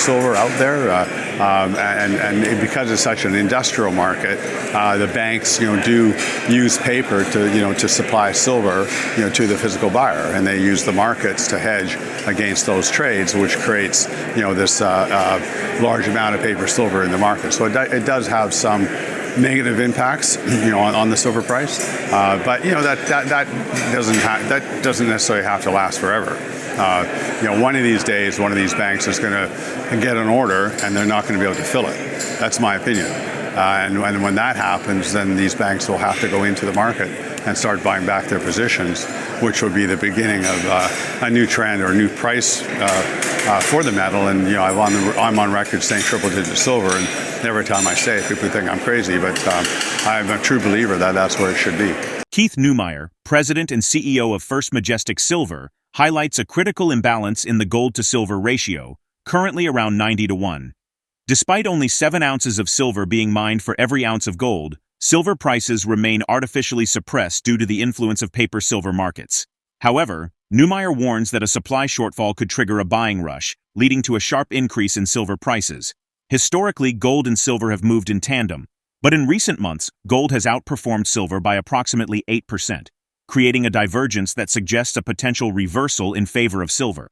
silver out there, and because it's such an industrial market, the banks, do use paper to supply silver, to the physical buyer, and they use the markets to hedge against those trades, which creates, this large amount of paper silver in the market. So it does have some negative impacts, on the silver price, but that doesn't necessarily have to last forever. One of these days, one of these banks is going to get an order, and they're not going to be able to fill it. That's my opinion. And when that happens, then these banks will have to go into the market and start buying back their positions, which would be the beginning of a new trend or a new price for the metal. And I'm on record saying triple-digit silver, and every time I say it, people think I'm crazy, but I'm a true believer that that's where it should be. KeithNeumeyer, president and CEO of First Majestic Silver, highlights a critical imbalance in the gold-to-silver ratio, currently around 90-1. Despite only 7 ounces of silver being mined for every ounce of gold, silver prices remain artificially suppressed due to the influence of paper silver markets. However, Neumeyer warns that a supply shortfall could trigger a buying rush, leading to a sharp increase in silver prices. Historically, gold and silver have moved in tandem, but in recent months, gold has outperformed silver by approximately 8%, creating a divergence that suggests a potential reversal in favor of silver.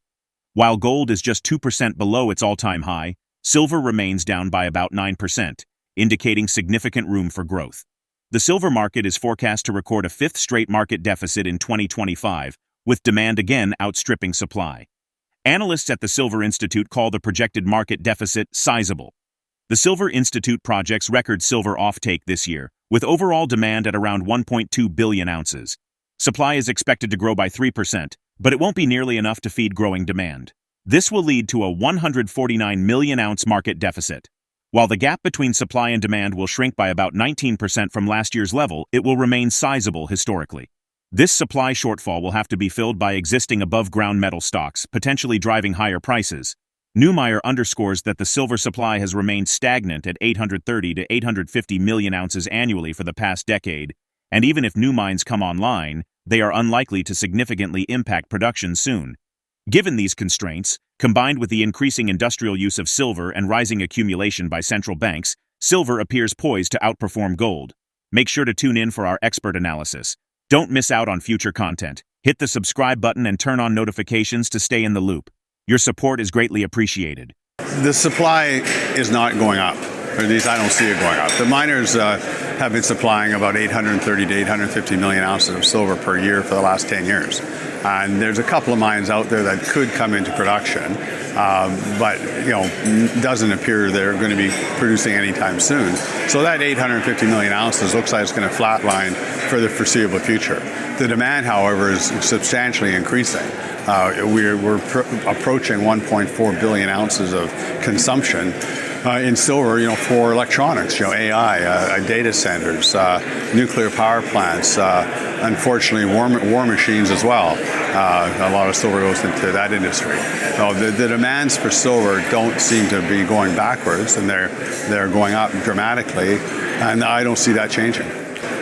While gold is just 2% below its all-time high, silver remains down by about 9%, indicating significant room for growth. The silver market is forecast to record a 5th straight market deficit in 2025, with demand again outstripping supply. Analysts at the Silver Institute call the projected market deficit sizable. The Silver Institute projects record silver offtake this year, with overall demand at around 1.2 billion ounces. Supply is expected to grow by 3%, but it won't be nearly enough to feed growing demand. This will lead to a 149 million ounce market deficit. While the gap between supply and demand will shrink by about 19% from last year's level, it will remain sizable historically. This supply shortfall will have to be filled by existing above-ground metal stocks, potentially driving higher prices. Neumeyer underscores that the silver supply has remained stagnant at 830 to 850 million ounces annually for the past decade, and even if new mines come online, they are unlikely to significantly impact production soon. Given these constraints, combined with the increasing industrial use of silver and rising accumulation by central banks, silver appears poised to outperform gold. Make sure to tune in for our expert analysis. Don't miss out on future content. Hit the subscribe button and turn on notifications to stay in the loop. Your support is greatly appreciated. The supply is not going up, or at least I don't see it going up. The miners have been supplying about 830 to 850 million ounces of silver per year for the last 10 years. And there's a couple of mines out there that could come into production, but doesn't appear they're going to be producing anytime soon. So that 850 million ounces looks like it's going to flatline for the foreseeable future. The demand, however, is substantially increasing. We're approaching 1.4 billion ounces of consumption in silver, for electronics, AI, data centers, nuclear power plants, unfortunately war machines as well. A lot of silver goes into that industry. The demands for silver don't seem to be going backwards, and they're going up dramatically, and I don't see that changing.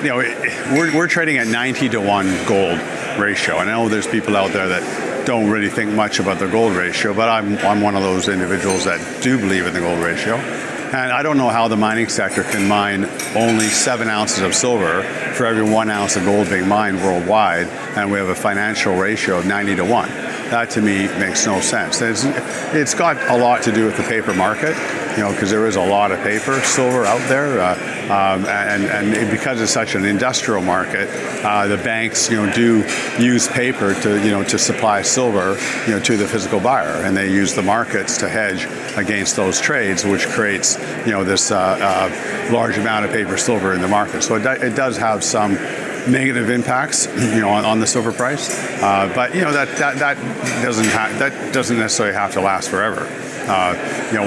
We're trading at 90-1 gold ratio. I know there's people out there that don't really think much about the gold ratio, but I'm one of those individuals that do believe in the gold ratio. And I don't know how the mining sector can mine only 7 ounces of silver for every 1 ounce of gold being mined worldwide, and we have a financial ratio of 90-1. That to me makes no sense. It's got a lot to do with the paper market, because there is a lot of paper silver out there, and because it's such an industrial market, the banks do use paper to supply silver to the physical buyer, and they use the markets to hedge against those trades, which creates this large amount of paper silver in the market. So it does have some negative impacts, on the silver price, but that doesn't necessarily have to last forever.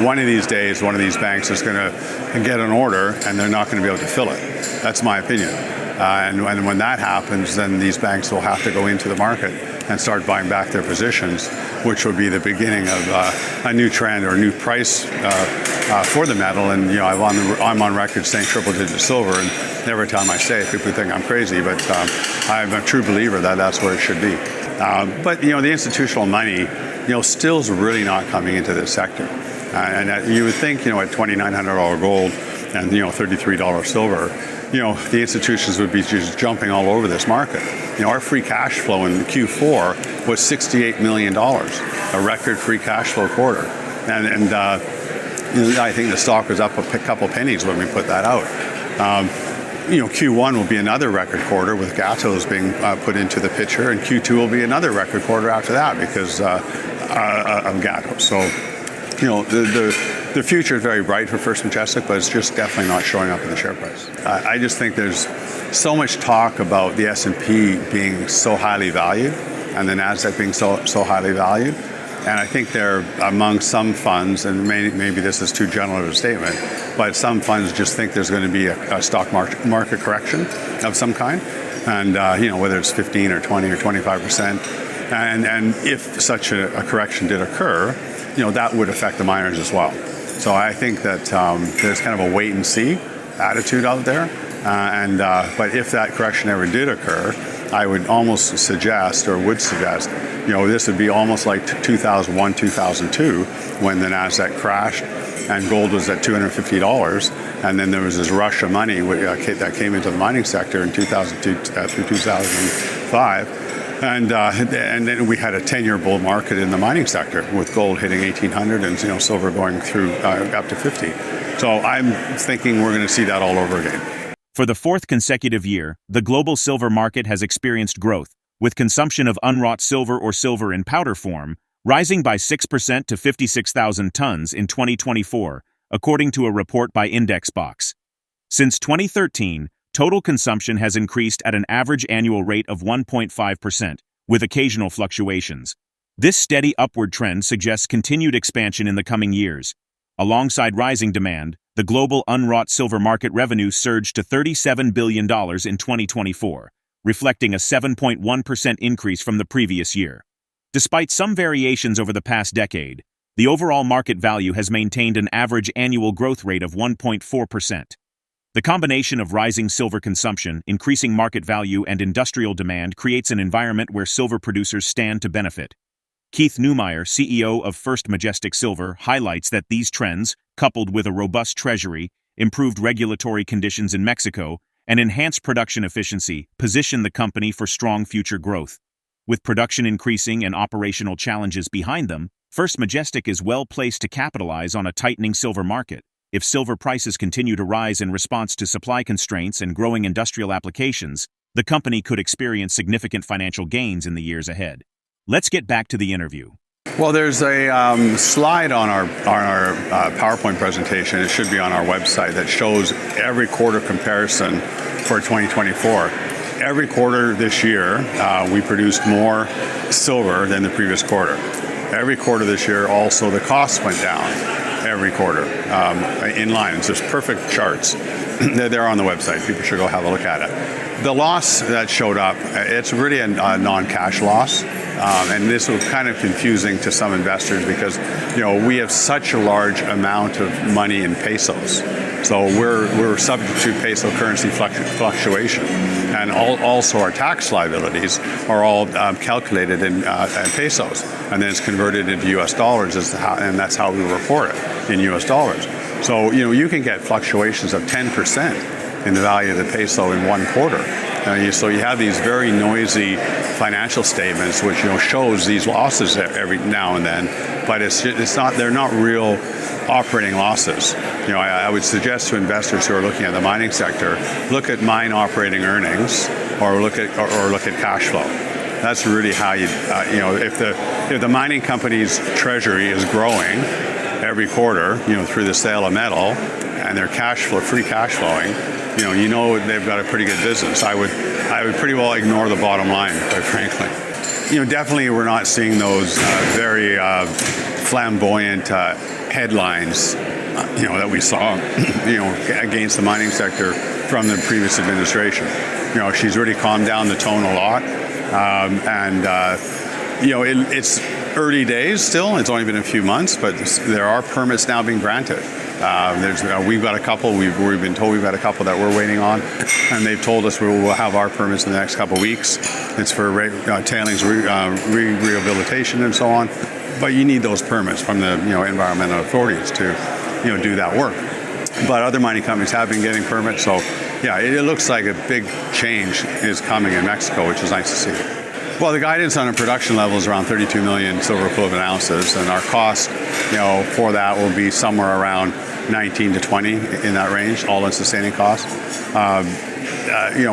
One of these days, one of these banks is going to get an order, and they're not going to be able to fill it. That's my opinion. And when that happens, then these banks will have to go into the market and start buying back their positions, which would be the beginning of a new trend or a new price for the metal. And I'm on record saying triple-digit silver, and every time I say it, people think I'm crazy, but I'm a true believer that that's where it should be. But the institutional money, still is really not coming into this sector. And you would think, at $2,900 gold and, $33 silver, the institutions would be just jumping all over this market. Our free cash flow in Q4 was $68 million, a record free cash flow quarter. And I think the stock was up a couple pennies when we put that out. Q1 will be another record quarter with Gatos being put into the picture, and Q2 will be another record quarter after that because of Gatos. So, the future is very bright for First Majestic, but it's just definitely not showing up in the share price. I just think there's so much talk about the S&P being so highly valued and the Nasdaq being so highly valued. And I think they're among some funds, and maybe this is too general of a statement, but some funds just think there's going to be a stock market correction of some kind, and whether it's 15 or 20 or 25%. And if such a correction did occur, that would affect the miners as well. So I think that there's kind of a wait and see attitude out there. But if that correction ever did occur, I would almost suggest, this would be almost like 2001, 2002, when the Nasdaq crashed and gold was at $250, and then there was this rush of money that came into the mining sector in 2002 through 2005. And then we had a 10-year bull market in the mining sector with gold hitting 1,800 and silver going through up to 50. So I'm thinking we're going to see that all over again. For the fourth consecutive year, the global silver market has experienced growth, with consumption of unwrought silver or silver in powder form rising by 6% to 56,000 tons in 2024, according to a report by Indexbox. Since 2013, total consumption has increased at an average annual rate of 1.5%, with occasional fluctuations. This steady upward trend suggests continued expansion in the coming years. Alongside rising demand, the global unwrought silver market revenue surged to $37 billion in 2024, reflecting a 7.1% increase from the previous year. Despite some variations over the past decade, the overall market value has maintained an average annual growth rate of 1.4%. The combination of rising silver consumption, increasing market value, and industrial demand creates an environment where silver producers stand to benefit. KeithNeumeyer, CEO of First Majestic Silver, highlights that these trends, coupled with a robust treasury, improved regulatory conditions in Mexico, and enhanced production efficiency, position the company for strong future growth. With production increasing and operational challenges behind them, First Majestic is well placed to capitalize on a tightening silver market. If silver prices continue to rise in response to supply constraints and growing industrial applications, the company could experience significant financial gains in the years ahead. Let's get back to the interview. Well, there's a slide on our PowerPoint presentation. It should be on our website that shows every quarter comparison for 2024. Every quarter this year, we produced more silver than the previous quarter. Every quarter this year, also, the costs went down every quarter in line. It's just perfect charts. They're on the website. People should go have a look at it. The loss that showed up, it's really a non-cash loss. And this was kind of confusing to some investors because, we have such a large amount of money in pesos. So we're subject to peso currency fluctuation. And also our tax liabilities are all calculated in pesos. And then it's converted into US dollars, and that's how we report it, in US dollars. So, you can get fluctuations of 10% in the value of the peso in one quarter. So you have these very noisy financial statements, which shows these losses every now and then, but they're not real operating losses. I would suggest to investors who are looking at the mining sector, look at mine operating earnings, or look at cash flow. That's really how if the mining company's treasury is growing every quarter, through the sale of metal, and their free cash flowing, they've got a pretty good business. I would pretty well ignore the bottom line, quite frankly. Definitely we're not seeing those very flamboyant headlines, that we saw, against the mining sector from the previous administration. She's really calmed down the tone a lot, it's early days still. It's only been a few months, but there are permits now being granted. We've got a couple. We've been told we've got a couple that we're waiting on, and they've told us we'll have our permits in the next couple of weeks. It's for tailings rehabilitation and so on. but you need those permits from the environmental authorities to do that work. But other mining companies have been getting permits, so yeah, it looks like a big change is coming in Mexico, which is nice to see. Well, the guidance on a production level is around 32 million silver equivalent ounces, and our cost, for that will be somewhere around 19 to 20 in that range, all-in sustaining cost.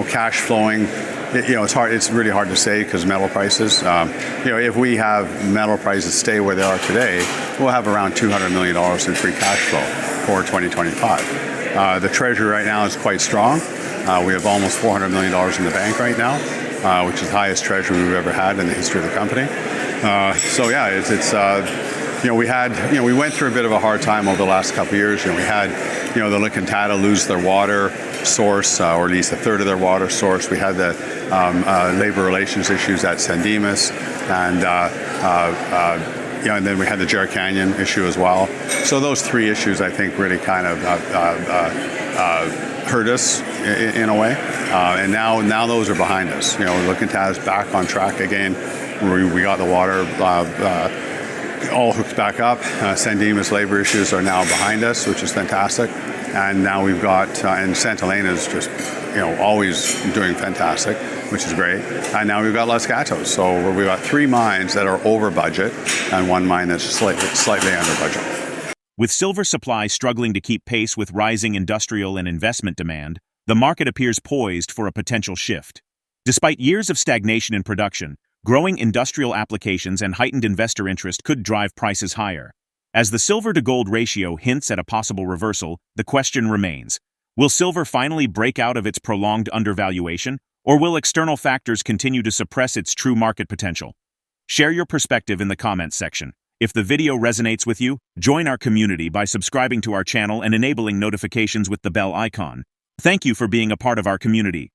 Cash flowing, it's hard. It's really hard to say because metal prices. If we have metal prices stay where they are today, we'll have around $200 million in free cash flow for 2025. The treasury right now is quite strong. We have almost $400 million in the bank right now, which is the highest treasury we've ever had in the history of the company. So yeah, we went through a bit of a hard time over the last couple of years. We had, the Licking lose their water source, or at least a third of their water source. We had the labor relations issues at San Dimas, and then we had the Jerritt Canyon issue as well. So those three issues, I think, really kind of hurt us in a way. And now those are behind us. Licking is back on track again. We got the water all hooked back up. San Dimas labor issues are now behind us, which is fantastic. And now we've got, and Santa Elena is just, always doing fantastic, which is great. And now we've got Los Gatos. So we've got three mines that are over budget and one mine that's slightly under budget. With silver supply struggling to keep pace with rising industrial and investment demand, the market appears poised for a potential shift. Despite years of stagnation in production, growing industrial applications and heightened investor interest could drive prices higher. As the silver-to-gold ratio hints at a possible reversal, the question remains, will silver finally break out of its prolonged undervaluation, or will external factors continue to suppress its true market potential? Share your perspective in the comments section. If the video resonates with you, join our community by subscribing to our channel and enabling notifications with the bell icon. Thank you for being a part of our community.